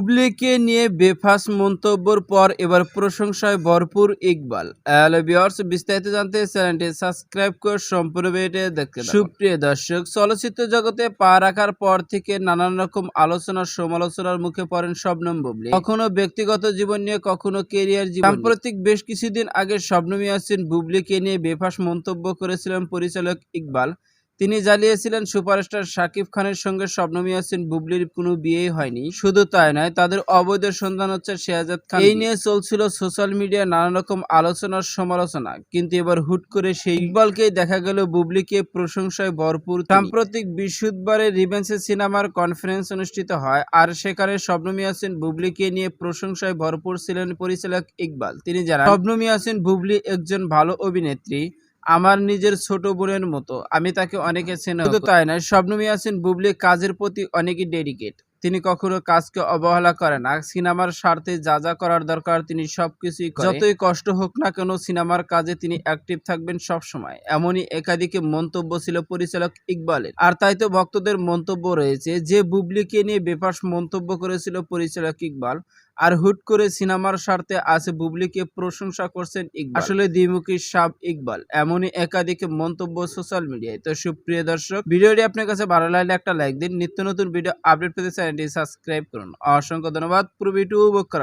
বুবলিকে নিয়ে বেফাঁস মন্তব্যের পর এবার প্রশংসায় ভরপুর ইকবাল। হ্যালো ভিউয়ার্স, বিস্তারিত জানতে চ্যানেলটি সাবস্ক্রাইব করে সম্পূর্ণ ভিডিও দেখতে থাকুন। সুপ্রিয় দর্শক, চলচ্চিত্র জগতে পা রাখার পর থেকে নানান রকম আলোচনা সমালোচনার মুখে পড়েন শবনম বুবলি। কখনো ব্যক্তিগত জীবন নিয়ে, কখনো কেরিয়ার জীবন। সাম্প্রতিক বেশ কিছুদিন আগে শবনম ইয়াসমিন বুবলিকে নিয়ে বেফাঁস মন্তব্য করেছিলেন পরিচালক ইকবাল। তিনি জানিয়েছিলেন সুপারস্টার শাকিব খানের সঙ্গে শবনম ইয়াসমিন বুবলির কোনো বিয়েই হয়নি। শুধু তাই নয়, তাদের অবৈধ সন্তান হচ্ছে শেহজাদ খান। এই নিয়ে চলছিল সোশ্যাল মিডিয়ায় নানা রকম আলোচনার সমালোচনা, কিন্তু এবার হুট করে সেই ইকবালকেই দেখা গেল বুবলিকে প্রশংসায় ভরপুর। সাম্প্রতিক বৃহস্পতিবারে রিভেন্সে সিনেমার কনফারেন্স অনুষ্ঠিত হয়, আর সেখানে শবনম ইয়াসমিন বুবলিকে নিয়ে প্রশংসায় ভরপুর ছিলেন পরিচালক ইকবাল। তিনি জানান, শবনম ইয়াসমিন বুবলি একজন ভালো অভিনেত্রী, আমার নিজের ছোট বোনের মতো, আমি তাকে অনেকে স্নেহ। শুধু তাই নয়, শবনম ইয়াসমিন বুবলি কাজের প্রতি অনেকই ডেডিকেট। তিনি কখনো কাজকে অবহেলা করে না। সিনেমার স্বার্থে যা যা করার দরকার তিনি সবকিছুই করেন। যতই কষ্ট হোক না কেন, সিনেমার কাজে তিনি অ্যাক্টিভ থাকবেন সব সময়। এমনই একাধিক মন্তব্য ছিল পরিচালক ইকবালের। আর তাই তো ভক্তদের মন্তব্য রয়েছে যে বুবলিকে নিয়ে বেফাঁস মন্তব্য করেছিল পরিচালক ইকবাল, আর হুট করে সিনেমার স্বার্থে আছে বুবলিকে প্রশংসা করছেন ইকবাল। আসলে দ্বিমুখী সাপ ইকবাল, এমনই একাধিক মন্তব্য সোশ্যাল মিডিয়ায়। তো সুপ্রিয় দর্শক, ভিডিওটি আপনার কাছে ভালো লাগলে একটা লাইক দিন। নিত্য নতুন ভিডিও আপডেট পেতে চ্যানেলটি সাবস্ক্রাইব করুন। অসংখ্য ধন্যবাদ পুরো ভিডিও উপভোগ করার।